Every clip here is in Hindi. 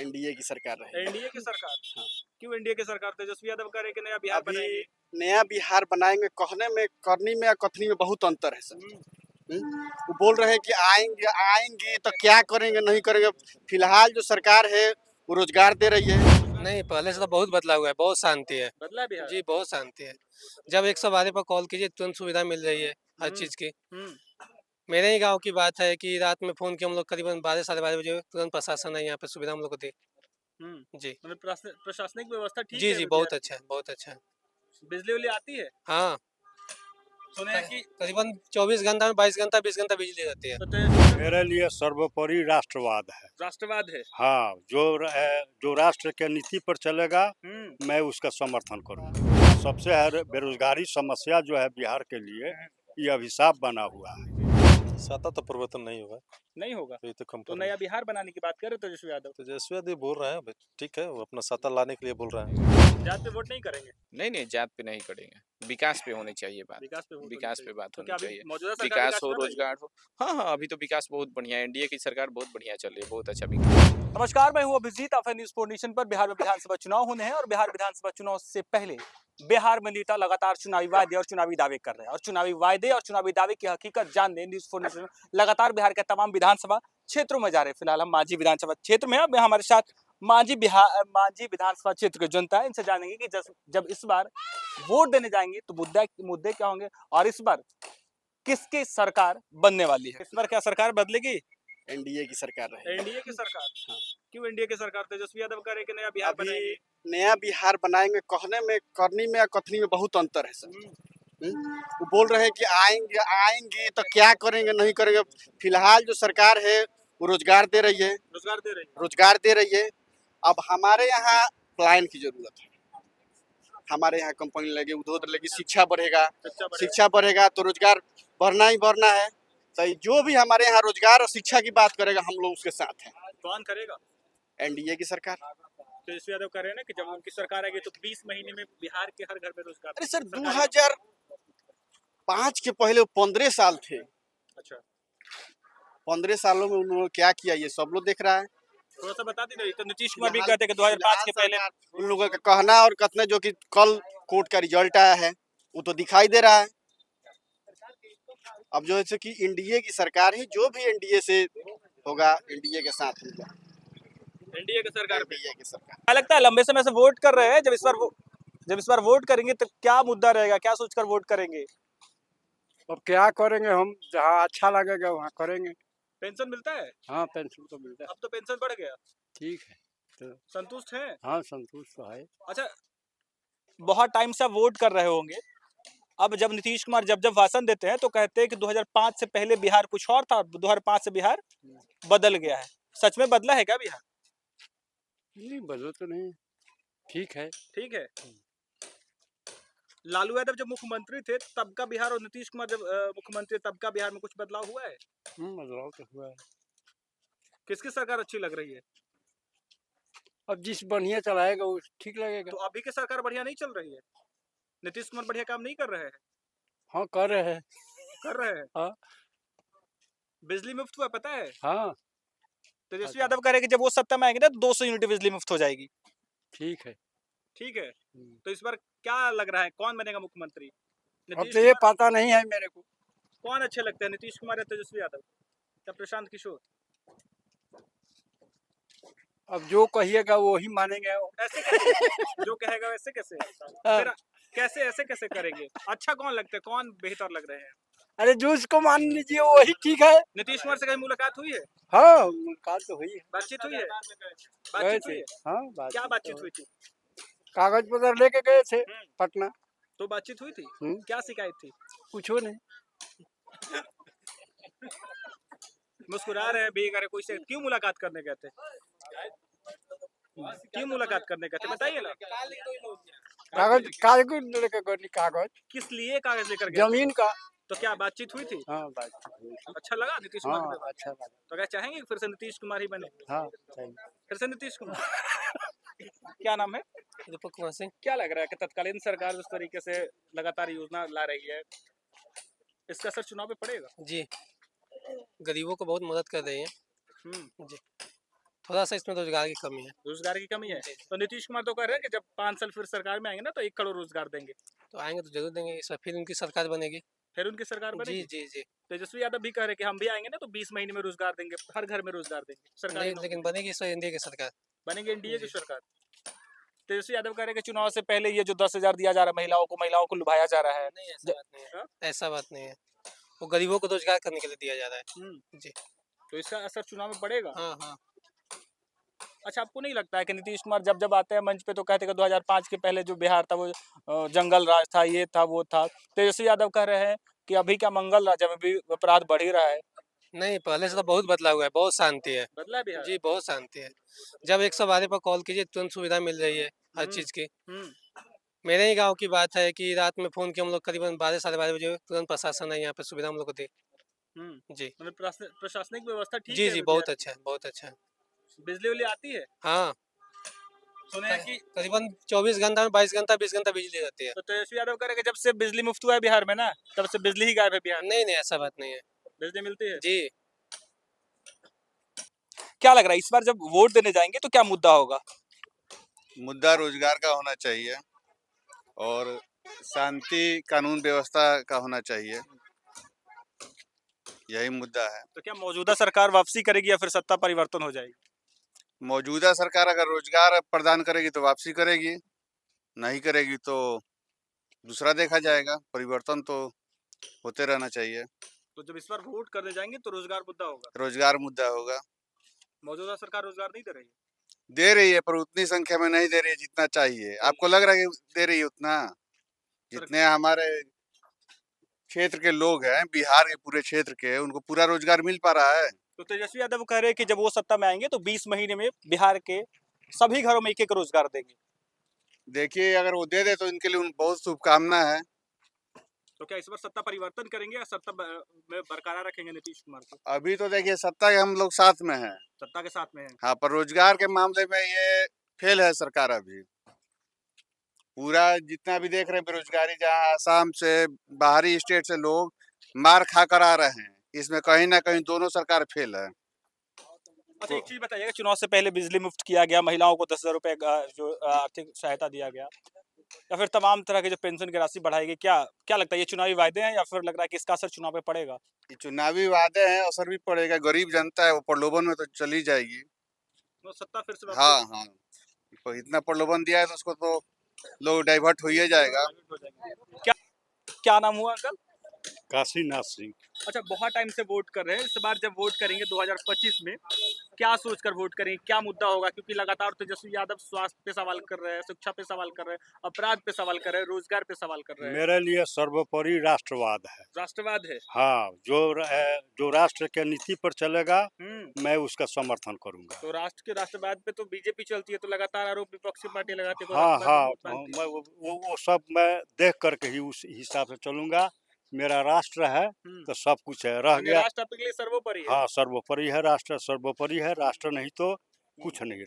एनडीए की सरकार रही। एनडीए की सरकार। हाँ। क्यों एनडीए की सरकार? तेजस्वी यादव कह रहे कि नया बिहार अभी बनाएंगे। नया बिहार बनाएंगे, कहने में करनी में या कथनी में बहुत अंतर है सर। वो बोल रहे हैं कि आएंगे आएंगे तो क्या करेंगे नहीं करेंगे। फिलहाल जो सरकार है वो रोजगार दे रही है। नहीं, पहले से तो बहुत बदला हुआ है, बहुत शांति है। बदला है बिहार। जी, बहुत शांति है। जब 112 पर कॉल कीजिए तुरंत सुविधा मिल रही है हर चीज़ की। मेरे ही गांव की बात है कि रात में फ़ोन किया हम लोग करीबन 12 साढ़े 12 बजे, तुरंत प्रशासन है यहाँ पे, सुविधा हम लोग को दी। जी मतलब प्रशासनिक व्यवस्था ठीक जी है जी, अभी बहुत बिहार अच्छा है, बहुत अच्छा है। की? बिजली उजली आती है? हाँ, सुने हैं कि करीबन 24 घंटा में 22 घंटा 20 घंटा बिजली रहती है। मेरे लिए सर्वोपरि राष्ट्रवाद है। राष्ट्रवाद है। हाँ, जो राष्ट्र के नीति पर चलेगा मैं उसका समर्थन करूँगा। सबसे बेरोजगारी समस्या जो है बिहार के लिए ये अभिशाप बना हुआ है। सत्ता तो परिवर्तन नहीं होगा। नहीं होगा ये तो तो नया बिहार बनाने की बात कर रहे तेजस्वी यादव। तेजस्वी यादव बोल रहे हैं, ठीक है, वो अपना सत्ता लाने के लिए बोल रहे हैं। जात पे वोट नहीं करेंगे? नहीं जात पे नहीं करेंगे, विकास पे होनी चाहिए बात। विकास पे वोट होनी विकास चाहिए। पे बात तो होनी क्या अभी चाहिए। मौजूदा सरकार विकास हो, कर रही है? रोजगार हो। हाँ, अभी तो विकास बहुत बढ़िया है। एनडीए की सरकार बहुत बढ़िया चल रही है, बहुत अच्छा विकास। नमस्कार, मैं हूं अभिजीत। आप न्यूज़ 4 नेशन पर। बिहार में विधानसभा चुनाव होने हैं और बिहार विधानसभा चुनाव से पहले बिहार में नेता लगातार चुनावी वादे और चुनावी दावे कर रहे हैं और चुनावी वादे और चुनावी दावे की हकीकत जानने न्यूज़ 4 नेशन लगातार बिहार के तमाम विधानसभा क्षेत्रों में जा रहे हैं। फिलहाल हम मांझी विधानसभा क्षेत्र में हैं। अब हमारे साथ मांझी विधानसभा क्षेत्र की जनता है। इनसे जानेंगे कि जब इस बार वोट देने जाएंगे तो मुद्दे क्या होंगे और इस बार किसकी सरकार बनने वाली है। इस बार क्या सरकार बदलेगी? एनडीए की सरकार रही। एनडीए की सरकार। हाँ। क्यों एनडीए की सरकार? तेजस्वी यादव कह रहे कि नया बिहार अभी बनाएंगे। नया बिहार बनाएंगे, कहने में करनी में या कथनी में बहुत अंतर है सर। वो बोल रहे हैं कि आएंगे आएंगे तो क्या करेंगे नहीं करेंगे। फिलहाल जो सरकार है वो रोजगार दे रही है। रोजगार दे रही है। अब हमारे यहाँ प्लान की जरूरत है। हमारे यहाँ कंपनी लगे, उद्योग लगे, शिक्षा बढ़ेगा तो रोजगार बढ़ना ही बढ़ना है। तो जो भी हमारे यहाँ रोजगार और शिक्षा की बात करेगा हम लोग उसके साथ हैं। कौन करेगा? एनडीए की सरकार। तेजस्वी यादव कह रहे हैं ना कि जब उनकी सरकार आएगी तो 20 महीने में बिहार के हर घर में रोजगार। अरे सर 2005 के पहले 15 साल थे। अच्छा, 15 सालों में उन्होंने क्या किया ये सब लोग देख रहा है। थोड़ा सा बता दीजिए। तो नीतीश कुमार भी कहते हैं कि 2005 के पहले उन लोगों का कहना और कथने जो कि कल कोर्ट का रिजल्ट आया है वो तो दिखाई दे रहा है। अब जो है कि एनडीए की सरकार ही, जो भी एनडीए से होगा एनडीए के साथ होगा। एनडीए की सरकार पे एनडीए की सरकार। क्या लगता है? लंबे समय से वोट कर रहे हैं। जब इस बार वोट करेंगे तो क्या मुद्दा रहेगा? क्या सोचकर वोट करेंगे? अब क्या करेंगे, हम जहाँ अच्छा लगेगा वहाँ करेंगे। पेंशन मिलता है? हाँ, पेंशन तो मिलता है। अब तो पेंशन बढ़ गया। ठीक है, तो संतुष्ट हैं? हाँ, संतुष्ट तो है। अच्छा, बहुत टाइम से आप वोट कर रहे होंगे। अब जब नीतीश कुमार जब भाषण देते हैं तो कहते हैं कि 2005 से पहले बिहार कुछ और था, 2005 से बिहार बदल गया है। सच में बदला है क्या बिहार? नहीं, बदल तो नहीं, ठीक है। ठीक है। लालू यादव जब मुख्यमंत्री थे तब का बिहार और नीतीश कुमार जब मुख्यमंत्री तब का बिहार में कुछ बदलाव हुआ है? बदलाव तो हुआ है। किसकी सरकार अच्छी लग रही है? अब जिस बढ़िया चलाएगा वो ठीक लगेगा। तो अभी की सरकार बढ़िया नहीं चल रही है? नीतीश कुमार बढ़िया काम नहीं कर रहे हैं? हाँ, कर रहे हैं। कर रहे हैं। हाँ। बिजली मुफ्त हुआ पता है? हाँ, तेजस्वी यादव कह रहे हैं कि जब वो सत्ता में आएंगे ना तो 200 यूनिट बिजली मुफ्त हो जाएगी। ठीक है। ठीक है। तो इस बार क्या लग रहा है कौन बनेगा मुख्यमंत्री? अब तो ये पता नहीं है मेरे को। कौन अच्छे लगते हैं, नीतीश कुमार या तेजस्वी यादव या प्रशांत किशोर? अब जो कहिएगा वो ही मानेंगे। ऐसे कैसे? जो कहेगा वैसे कैसे? फिर कैसे ऐसे कैसे करेंगे? अच्छा कौन लगता है, कौन बेहतर लग रहे हैं? अरे जो इसको मान लीजिए वही ठीक है। नीतीश कुमार से कहीं मुलाकात हुई है? हाँ, मुलाकात तो हुई है। बातचीत हुई है? गए बातचीत थे। हुई है? हाँ, क्या बातचीत हुई थी? कागज पत्र लेके गए थे पटना। तो बातचीत हुई थी? क्या शिकायत थी? कुछ हो नहीं। मुस्कुरा रहे हैं, बेकार है। कोई से क्यों मुलाकात करने गए थे? क्यों मुलाकात करने गए थे बताइए ना। कागज कागज लेके गए। कागज किस लिए कागज लेकर गए? जमीन का। तो क्या बातचीत हुई थी? हाँ, बातचीत हुई थी। अच्छा लगा नीतीश कुमार हाँ, के? अच्छा लगा। तो क्या चाहेंगे फिर से नीतीश कुमार ही बने? हाँ, चाहिए। फिर से नीतीश कुमार। क्या नाम है? दीपक कुमार सिंह। क्या लग रहा है कि तत्कालीन सरकार जिस तरीके से लगातार योजना ला रही है इसका असर चुनाव पे पड़ेगा? जी, गरीबों को बहुत मदद कर रही है। जी। थोड़ा सा इसमें रोजगार की कमी है। रोजगार की कमी है। तो नीतीश कुमार तो कह रहे हैं कि जब 5 साल फिर सरकार में आएंगे ना तो 1 करोड़ रोजगार देंगे। तो आएंगे तो जरूर देंगे, इस बार फिर उनकी सरकार बनेगी। फिर उनकी सरकार जी बनेगी। जी जी। तेजस्वी यादव भी कह रहे हैं कि हम भी आएंगे ना तो 20 महीने में रोजगार देंगे, हर घर में रोजगार देंगे, सरकारी लेकिन बनेगी इस बार एनडीए की सरकार। बनेंगे एनडीए की सरकार। तेजस्वी यादव कह रहे हैं कि चुनाव से पहले ये जो 10,000 दिया जा रहा है महिलाओं को लुभाया जा रहा है। नहीं, ऐसा बात नहीं है। ऐसा बात नहीं है, वो गरीबों को रोजगार करने के लिए दिया जा रहा है। जी। तो इसका असर चुनाव में पड़ेगा। हाँ हाँ। अच्छा, आपको नहीं लगता है कि नीतीश कुमार जब जब आते हैं मंच पे तो कहते हैं कि 2005 के पहले जो बिहार था वो जंगल राज था, ये था वो था। तेजस्वी यादव कह रहे हैं कि अभी का मंगल राज्य में भी अपराध बढ़ ही रहा है। नहीं, पहले से तो बहुत बदलाव हुआ है, बहुत शांति है। बदला है बिहार। जी, बहुत शांति है। जब 112 पर कॉल कीजिए तुरंत सुविधा मिल रही है हर चीज़ की। मेरे ही गांव की बात है कि रात में फ़ोन किया हम लोग करीबन 12 साढ़े 12 बजे, तुरंत प्रशासन है यहाँ पे, सुविधा हम लोग को दी। जी। मतलब प्रशासनिक व्यवस्था ठीक जी है जी, अभी बहुत बिहार अच्छा है, बहुत अच्छा है। में? बिजली उजली आती है? हाँ, सुने हैं कि करीबन 24 घंटा में 22 घंटा 20 घंटा बिजली रहती है। तो तेजस्वी यादव कह रहे हैं कि जब से बिजली मुफ्त हुआ है बिहार में ना तब से बिजली ही गायब है बिहार में। नहीं नहीं, ऐसा बात नहीं है। बिजली मिलती है। जी। क्या लग रहा है इस बार जब वोट देने जाएंगे तो क्या मुद्दा होगा? मुद्दा रोजगार का होना चाहिए और शांति कानून व्यवस्था का होना चाहिए, यही मुद्दा है। तो क्या मौजूदा सरकार वापसी करेगी या फिर सत्ता परिवर्तन हो जाएगी? मौजूदा सरकार अगर रोजगार प्रदान करेगी तो वापसी करेगी, नहीं करेगी तो दूसरा देखा जाएगा। परिवर्तन तो होते रहना चाहिए। तो जब इस बार वोट करने जाएंगे तो रोजगार मुद्दा होगा। रोजगार मुद्दा होगा। मौजूदा सरकार रोजगार नहीं दे रही है। दे रही है पर उतनी संख्या में नहीं दे रही है जितना चाहिए। आपको लग रहा है कि दे रही है उतना? जितने हमारे क्षेत्र के लोग हैं, बिहार के पूरे क्षेत्र के, उनको पूरा रोजगार मिल पा रहा है? तो तेजस्वी यादव कह रहे हैं कि जब वो सत्ता में आएंगे तो 20 महीने में बिहार के सभी घरों में एक-एक रोजगार देंगे। देखिए, अगर वो दे दे तो इनके लिए बहुत शुभकामना है। तो क्या इस बार सत्ता परिवर्तन करेंगे या सत्ता में बरकरार रखेंगे नीतीश कुमार को? अभी तो देखिए सत्ता के हम लोग साथ में हैं। सत्ता के साथ में है। हाँ, पर रोजगार के मामले में ये फेल है सरकार अभी। पूरा जितना भी देख रहे हैं बेरोजगारी, जहाँ आसाम से बाहरी स्टेट से लोग मार खा कर आ रहे हैं, इसमें कहीं ना कहीं दोनों सरकार फेल है। अच्छा, एक चीज बताइएगा, चुनाव से पहले बिजली मुफ्त किया गया, महिलाओं को 10,000 रुपए का जो आर्थिक सहायता दिया गया, या फिर तमाम तरह के जो पेंशन की राशि बढ़ाई गई, क्या क्या लगता है ये चुनावी वायदे हैं या फिर लग रहा है कि इसका असर चुनाव पे पड़ेगा? ये चुनावी वादे हैं, असर भी पड़ेगा। गरीब जनता है वो प्रलोभन में तो चली जाएगी। तो सत्ता फिर से हाँ हाँ, तो इतना प्रलोभन दिया है तो उसको तो लोग डाइवर्ट हो ही जाएगा। क्या क्या नाम हुआ अंकल? काशीनाथ सिंह। अच्छा, बहुत टाइम से वोट कर रहे हैं। इस बार जब वोट करेंगे 2025 में, क्या सोचकर वोट करेंगे? क्या मुद्दा होगा? क्योंकि लगातार तेजस्वी यादव स्वास्थ्य पे सवाल कर रहे हैं, शिक्षा पे सवाल कर रहे हैं, अपराध पे सवाल कर रहे हैं, रोजगार पे सवाल कर रहे हैं। मेरे लिए सर्वोपरि राष्ट्रवाद है। राष्ट्रवाद है। हाँ, जो राष्ट्र के नीति पर चलेगा मैं उसका समर्थन करूंगा। तो राष्ट्र के राष्ट्रवाद पे तो बीजेपी चलती है, तो लगातार आरोप विपक्षी पार्टी लगाती है। हाँ हाँ, वो सब मैं देख करके ही उस हिसाब से चलूंगा। मेरा राष्ट्र है तो सब कुछ है। रह गया राष्ट्र आपके लिए सर्वोपरि है। हाँ, सर्वोपरि है। राष्ट्र सर्वोपरि है। राष्ट्र नहीं तो कुछ नहीं है।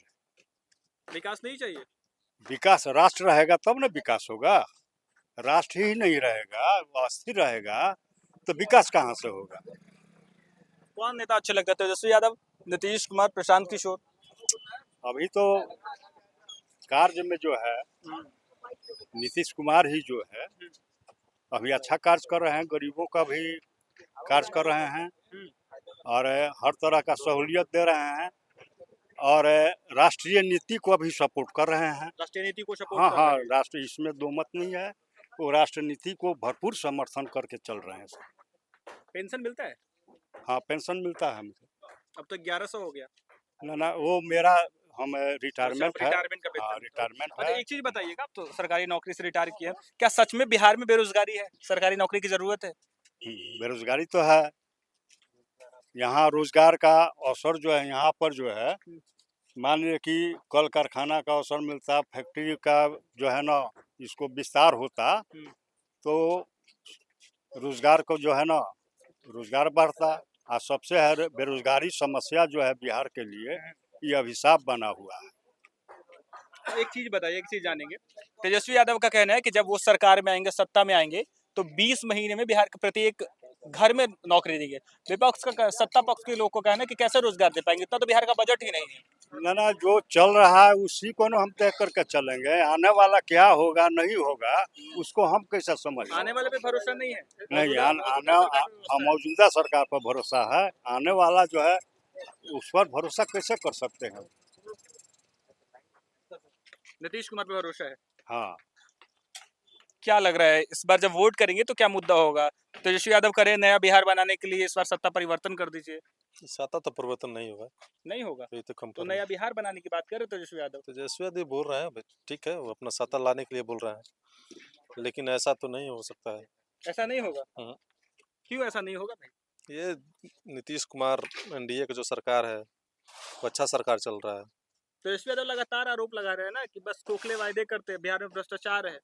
विकास नहीं चाहिए। विकास, राष्ट्र रहेगा तब ना विकास होगा। राष्ट्र ही नहीं रहेगा, अस्थिर रहेगा तो विकास कहाँ से होगा? कौन नेता अच्छे लगता है? तेजस्वी यादव, नीतीश कुमार, प्रशांत किशोर? अभी तो कार्य में जो है नीतीश कुमार ही जो है अभी अच्छा कार्य कर रहे हैं। गरीबों का भी कार्य कर रहे हैं और हर तरह का सहूलियत दे रहे हैं और राष्ट्रीय नीति को भी सपोर्ट कर रहे हैं। राष्ट्रीय नीति को सपोर्ट हाँ कर हाँ, रहे हैं। राष्ट्र इसमें दो मत नहीं है। वो राष्ट्र नीति को भरपूर समर्थन करके चल रहे हैं। पेंशन मिलता है? हाँ, पेंशन मिलता है हमको। अब तो 1100 हो गया। ना वो मेरा हम रिटायरमेंट है। रिटायरमेंट का हाँ, पेंशन। रिटायरमेंट अच्छा, है। एक चीज बताइएगा, आप तो सरकारी नौकरी से रिटायर किए हैं, क्या सच में बिहार में बेरोजगारी है? सरकारी नौकरी की जरूरत है? बेरोजगारी तो है। यहाँ रोजगार का अवसर जो है यहाँ पर जो है, मान लीजिए कि कल कारखाना का अवसर मिलता, फैक्ट्री का जो है ना इसको विस्तार होता तो रोजगार को जो है ना रोजगार बढ़ता। और सबसे है बेरोजगारी समस्या जो है बिहार के लिए ये अभिशाप बना हुआ है। एक चीज बताइए, एक चीज जानेंगे। तेजस्वी यादव का कहना है कि जब वो सरकार में आएंगे, सत्ता में आएंगे, तो 20 महीने में बिहार के प्रत्येक घर में नौकरी देंगे। विपक्ष का सत्ता पक्ष के लोग को कहना है कि कैसे रोजगार दे पाएंगे, इतना तो बिहार का बजट ही नहीं है। ना ना जो चल रहा है उसी को ना हम देख करके चलेंगे। आने वाला क्या होगा नहीं होगा उसको हम कैसे समझ आने वाले पे भरोसा नहीं है। नहीं मौजूदा मौजूदा सरकार पर भरोसा है। आने वाला जो है उस पर भरोसा कैसे कर सकते हैं। नीतीश कुमार पे भरोसा है। हाँ क्या लग रहा है इस बार जब वोट करेंगे तो क्या मुद्दा होगा? तेजस्वी यादव करे नया बिहार बनाने के लिए इस बार सत्ता परिवर्तन कर दीजिए। सत्ता तो परिवर्तन नहीं होगा, नहीं होगा ये तो कम तो कर नया बिहार बनाने की बात कर रहे हो तेजस्वी यादव। तेजस्वी यादव बोल रहे हैं, ठीक है, वो अपना सत्ता लाने के लिए बोल रहे हैं, लेकिन ऐसा तो नहीं हो सकता है। ऐसा नहीं होगा। हाँ। क्यों ऐसा नहीं होगा भाई? ये नीतीश कुमार एनडीए की जो सरकार है वो अच्छा सरकार चल रहा है। तेजस्वी यादव लगातार आरोप लगा रहे हैं ना कि बस खोखले वायदे करते हैं, बिहार में भ्रष्टाचार है,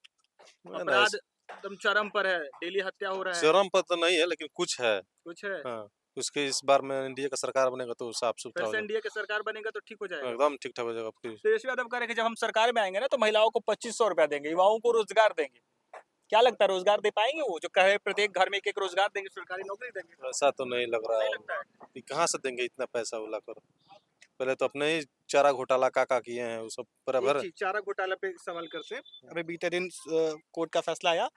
नहीं, अपराध एकदम चरम पर है, डेली हत्या हो रहा है। चरम पर तो नहीं है लेकिन कुछ है। कुछ है। हाँ, उसके इस बार में एनडीए का सरकार बनेगा तो साफ फिर सुथरा हो से एनडीए की सरकार बनेगा तो ठीक हो जाएगा, जाएगा। एकदम ठीक ठाक हो जाएगा। फिर तेजस्वी यादव कह रहे हैं कि जब हम सरकार में आएंगे ना तो महिलाओं को 2500 रुपया देंगे, युवाओं को रोजगार देंगे। क्या लगता है रोजगार दे पाएंगे वो? जो कहे प्रत्येक घर में एक रोजगार देंगे, सरकारी नौकरी देंगे। ऐसा तो नहीं लग रहा नहीं है लगता है। कि कहाँ से देंगे इतना पैसा वो लाकर। पहले तो अपने ही चारा घोटाला काका किए हैं वो सब बराबर। एक चीज चारा घोटाला पे सवाल करते हैं। अभी बीते दिन कोर्ट का फैसला आया,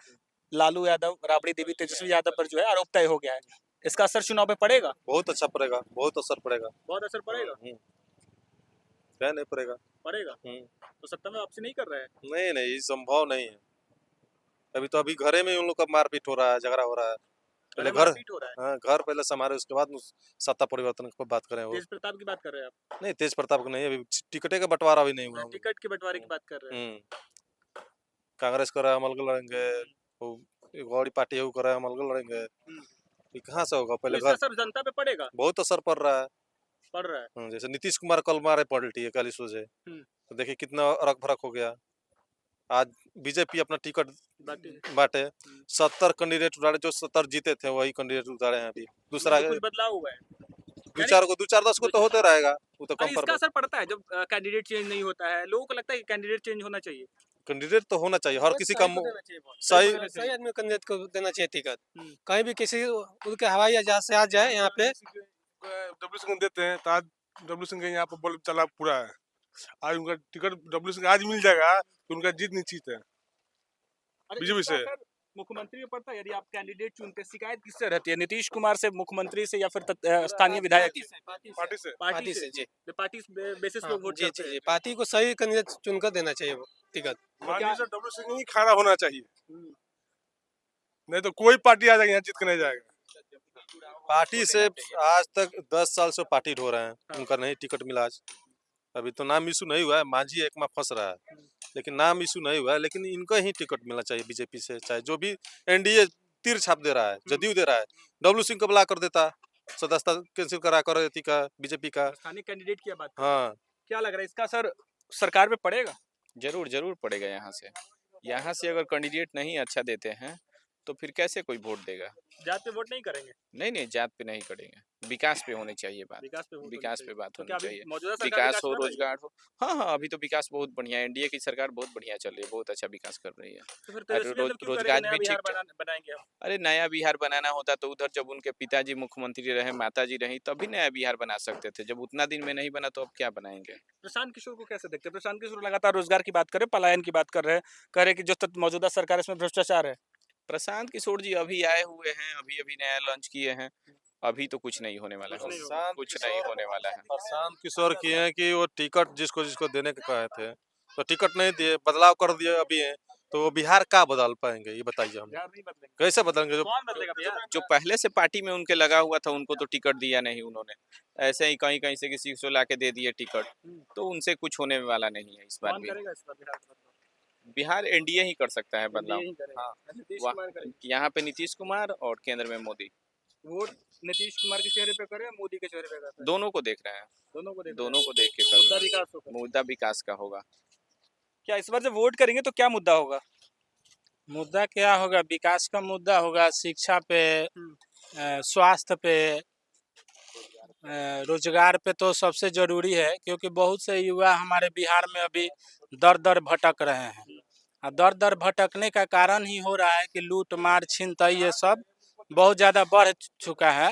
लालू यादव, राबड़ी देवी, तेजस्वी यादव पर जो है आरोप तय हो गया है। इसका असर चुनाव पे पड़ेगा? बहुत अच्छा पड़ेगा, बहुत असर पड़ेगा। बहुत असर पड़ेगा। क्या नहीं पड़ेगा? पड़ेगा। तो सत्ता में वापसी नहीं कर रहे हैं। नहीं नहीं, ये संभव नहीं है। अभी घरे में उन लोग का मारपीट हो रहा है, झगड़ा हो रहा है। पहले घर मारपीट हो रहा है। हाँ, घर पहले संभाले उसके बाद सत्ता परिवर्तन की बात करें। वो तेज प्रताप की बात कर रहे हैं आप? नहीं, तेज प्रताप को नहीं, अभी टिकटे का बंटवारा भी नहीं हुआ। टिकट के बंटवारे की बात कर रहे हैं। कांग्रेस कर रहा है अमल लड़ेंगे, वो एक और पार्टी है वो कर रहा है अमल लड़ेंगे। ये कहाँ से होगा? पहले इसका घर असर जनता पे पड़ेगा। बहुत असर पड़ रहा है। पड़ रहा है। जैसे नीतीश कुमार कल मारे पलटी है 41 से, तो देखिए कितना अरक भरक हो गया। आज बीजेपी अपना टिकट बांटे, 70 कैंडिडेट उतारे, जो 70 जीते थे वही कैंडिडेट उतारे हैं। अभी दूसरा कुछ बदलाव हुआ है। दो चार 10 को तो होते रहेगा, वो तो कम इसका असर पड़ता है जब कैंडिडेट चेंज नहीं होता है। लोगों को लगता है कि कैंडिडेट चेंज होना चाहिए। कैंडिडेट तो होना चाहिए, हर किसी का सही सही आदमी कैंडिडेट को देना चाहिए टिकट। कहीं भी किसी उनके हवाई जहाज से आ जाए यहाँ पे डब्ल्यू सिंह देते हैं तो आज डब्ल्यू सिंह के यहाँ पर बल्ब चला पूरा है। आज उनका टिकट डब्ल्यू सिंह आज मिल जाएगा तो उनका जीत निश्चित है बीजेपी से। मुख्यमंत्री को पड़ता है यदि आप कैंडिडेट चुनते, शिकायत किससे रहती है? नीतीश कुमार से, मुख्यमंत्री से, या फिर स्थानीय विधायक से? पार्टी से जी। पार्टी बेसिस पे वोट जी जी जी, पार्टी को सही कैंडिडेट चुनकर देना चाहिए वो टिकट। डब्ल्यू सिंह ही खड़ा होना चाहिए, नहीं तो कोई पार्टी आ जाएगी यहाँ जीत के नहीं जाएगा। पार्टी से आज तक 10 साल से पार्टी हो रहे हैं, उनका नहीं टिकट मिला। आज अभी तो नाम इशू नहीं हुआ है, मांझी एक में फंस रहा है, लेकिन नाम इशू नहीं हुआ है। लेकिन इनका ही टिकट मिलना चाहिए बीजेपी से, चाहे जो भी एनडीए तीर छाप दे रहा है, जदयू दे रहा है। डब्ल्यू सिंह को बुला कर देता, सदस्यता कैंसिल करा कर देती का बीजेपी का स्थानीय कैंडिडेट की बात। हाँ, क्या लग रहा है इसका असर सरकार पे पड़ेगा? जरूर जरूर पड़ेगा। यहाँ से अगर कैंडिडेट नहीं अच्छा देते हैं तो फिर कैसे कोई वोट देगा? जात पे वोट नहीं करेंगे। नहीं, जात पे नहीं करेंगे, विकास पे होनी चाहिए बात। विकास पे बात होनी चाहिए। विकास हो, रोजगार हो। हाँ, अभी तो विकास बहुत बढ़िया है, एनडीए की सरकार बहुत बढ़िया चल रही है, बहुत अच्छा विकास कर रही है। रोजगार भी ठीक बनाएंगे। अरे नया बिहार बनाना होता तो उधर जब उनके पिताजी मुख्यमंत्री रहे, माताजी रही, तभी नया बिहार बना सकते थे। जब उतना दिन में नहीं बना तो अब क्या बनाएंगे? प्रशांत किशोर को कैसे देखते हैं? प्रशांत किशोर लगातार रोजगार की बात कर रहे हैं, पलायन की बात कर रहे हैं, कह रहे हैं कि जो मौजूदा सरकार इसमें भ्रष्टाचार है। प्रशांत किशोर जी अभी आए हुए हैं, अभी नया लॉन्च किए हैं, अभी तो कुछ नहीं होने वाला है, कुछ नहीं होने वाला है। प्रशांत किशोर किए हैं कि वो टिकट जिसको देने के कहे थे तो टिकट नहीं दिए, बदलाव कर दिए अभी है, तो वो बिहार का बदल पाएंगे? ये बताइए हम कैसे बदलेंगे? जो पहले से पार्टी में उनके लगा हुआ था उनको तो टिकट दिया नहीं उन्होंने, ऐसे ही कहीं कहीं से किसी को लाके दे दिए टिकट, तो उनसे कुछ होने वाला नहीं है इस बार भी। बिहार एनडीए ही कर सकता है बदलाव। हाँ, यहाँ पे नीतीश कुमार और केंद्र में मोदी। वोट नीतीश कुमार के चेहरे पे करे, मोदी के चेहरे पे करे? दोनों को देख रहे हैं, दोनों को देख के मुद्दा विकास का होगा। क्या इस बार जब वोट करेंगे तो क्या मुद्दा होगा? मुद्दा क्या होगा? विकास का मुद्दा होगा, शिक्षा पे, स्वास्थ्य पे, रोजगार पे तो सबसे जरूरी है, क्योंकि बहुत से युवा हमारे बिहार में अभी दर दर भटक रहे हैं। और दर दर भटकने का कारण ही हो रहा है कि लूट मार छिनतई ये सब बहुत ज़्यादा बढ़ चुका है।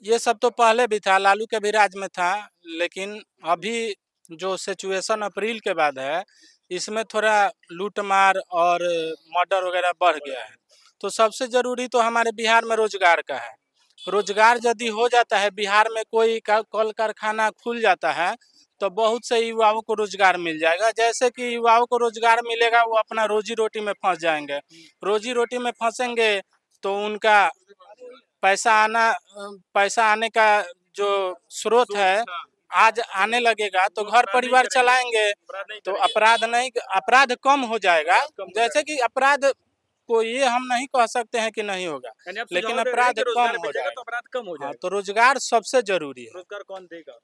ये सब तो पहले भी था, लालू के भी राज में था, लेकिन अभी जो सिचुएशन अप्रैल के बाद है, इसमें थोड़ा लूटमार और मर्डर वगैरह बढ़ गया है। तो सबसे ज़रूरी तो हमारे बिहार में रोजगार का है। रोजगार यदि हो जाता है, बिहार में कोई कल कारखाना खुल जाता है, तो बहुत से युवाओं को रोजगार मिल जाएगा। जैसे कि युवाओं को रोजगार मिलेगा, वो अपना रोजी रोटी में फंस जाएंगे। रोजी रोटी में फंसेंगे तो उनका पैसा आने का जो स्रोत है आज आने लगेगा, तो घर परिवार चलाएंगे, तो अपराध कम हो जाएगा। जैसे कि अपराध को ये हम नहीं कह सकते हैं कि नहीं होगा, लेकिन अपराध कम हो जाएगा। तो अपराध कम हो हाँ, जाएगा। तो रोजगार सबसे जरूरी है। रोजगार कौन देगा?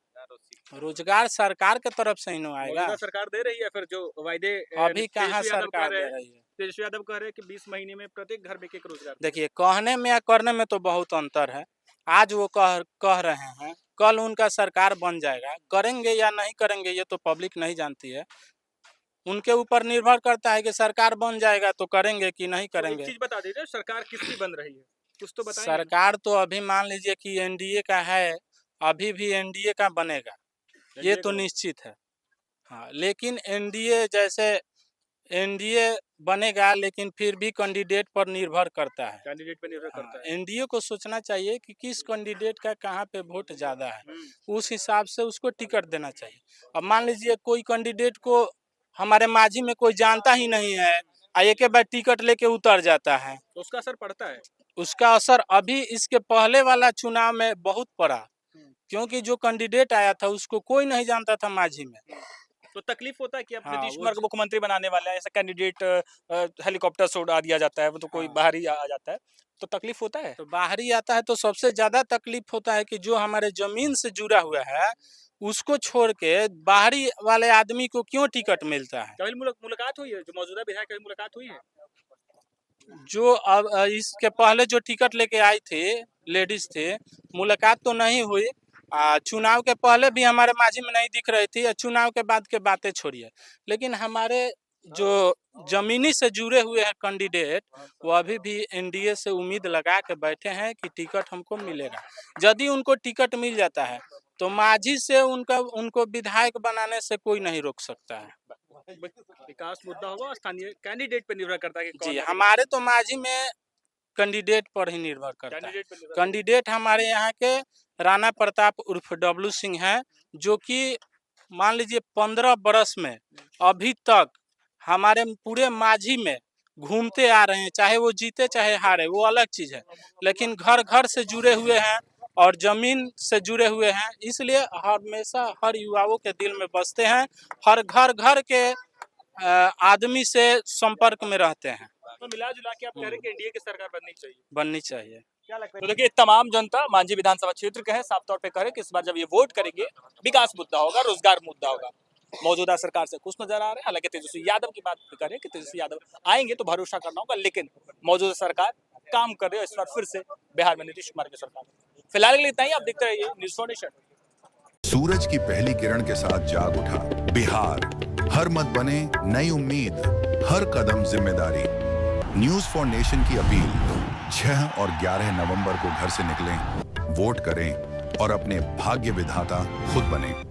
रोजगार सरकार के तरफ से ही न आएगा। मौजूदा सरकार दे रही है, फिर जो वायदे अभी कहाँ सरकार दे रही है? तेजस्वी यादव कह रहे हैं कि 20 महीने में प्रत्येक घर में एक रोजगार। देखिए, कहने में या करने में तो बहुत अंतर है। आज वो कह रहे हैं, कल उनका सरकार बन जाएगा। करेंगे या नहीं करेंगे ये तो पब्लिक नहीं जानती है। उनके ऊपर निर्भर करता है कि सरकार बन जाएगा तो करेंगे कि नहीं करेंगे। एक चीज बता दीजिए, सरकार किसकी बन रही है, कुछ तो बताइए। सरकार तो अभी मान लीजिए कि एनडीए का है, अभी भी एनडीए का बनेगा, ये तो निश्चित है। हाँ, लेकिन एनडीए बनेगा, लेकिन फिर भी कैंडिडेट पर निर्भर करता है। कैंडिडेट पे निर्भर करता है। एनडीए को सोचना चाहिए कि किस कैंडिडेट का कहाँ पे वोट ज़्यादा है, उस हिसाब से उसको टिकट देना चाहिए। अब मान लीजिए कोई कैंडिडेट को हमारे माझी में कोई जानता ही नहीं है, एक बार टिकट लेके उतर जाता है, तो उसका असर पड़ता है। उसका असर अभी इसके पहले वाला चुनाव में बहुत पड़ा, क्योंकि जो कैंडिडेट आया था उसको कोई नहीं जानता था माझी में। तो तकलीफ होता है कि अब हाँ, नीतीश कुमार को मुख्यमंत्री बनाने वाला है, ऐसा कैंडिडेट हेलीकॉप्टर से उड़ा दिया जाता है, वो तो कोई बाहरी आ जाता है, तो तकलीफ होता है। तो बाहरी आता है तो सबसे ज्यादा तकलीफ होता है कि जो हमारे जमीन से जुड़ा हुआ है उसको छोड़ के बाहरी वाले आदमी को क्यों टिकट मिलता है। कभी मुलाकात हुई है, जो मौजूदा विधायक कभी मुलाकात हुई है? जो अब इसके पहले जो टिकट लेके आई थी, लेडीज थे, मुलाकात तो नहीं हुई। चुनाव के पहले भी हमारे माझी में नहीं दिख रही थी, चुनाव के बाद के बातें छोड़िए। लेकिन हमारे जो जमीनी से जुड़े हुए हैं कैंडिडेट, वो अभी भी एनडीए से उम्मीद लगा के बैठे हैं कि टिकट हमको मिलेगा। यदि उनको टिकट मिल जाता है तो माझी से उनको विधायक बनाने से कोई नहीं रोक सकता है। विकास मुद्दा होगा, स्थानीय कैंडिडेट पे निर्भर करता है कि जी, हमारे तो माझी में कैंडिडेट पर ही निर्भर करता है। कैंडिडेट हमारे यहाँ के राणा प्रताप उर्फ डब्लू सिंह हैं, जो कि मान लीजिए 15 बरस में अभी तक हमारे पूरे माझी में घूमते आ रहे हैं। चाहे वो जीते चाहे हारे, वो अलग चीज है, लेकिन घर घर से जुड़े हुए हैं और जमीन से जुड़े हुए हैं, इसलिए हमेशा हर युवाओं के दिल में बसते हैं। हर घर के आदमी से संपर्क में रहते हैं। तो मिला जुला के आप कह रहे हैं कि एनडीए की सरकार बननी चाहिए। क्या लगता है? तो देखिए, तमाम जनता मांझी विधानसभा क्षेत्र के हैं, साफ तौर पे कह रहे हैं कि इस बार जब ये वोट करेंगे, विकास मुद्दा होगा, रोजगार मुद्दा होगा। मौजूदा सरकार से खुश नजर आ रहे हैं। हालांकि तेजस्वी यादव की बात कर रहे हैं कि तेजस्वी यादव आएंगे तो भरोसा करना होगा, लेकिन मौजूदा सरकार काम कर रही है। इस बार फिर से बिहार में नीतीश कुमार की सरकार। फिलहाल के लिए इतना ही। आप देखते रहिए न्यूज़ फॉर नेशन। सूरज की पहली किरण के साथ जाग उठा बिहार, हर मत बने नई उम्मीद, हर कदम जिम्मेदारी। न्यूज़ फॉर नेशन की अपील, 6 और 11 नवंबर को घर से निकलें, वोट करें और अपने भाग्य विधाता खुद बनें।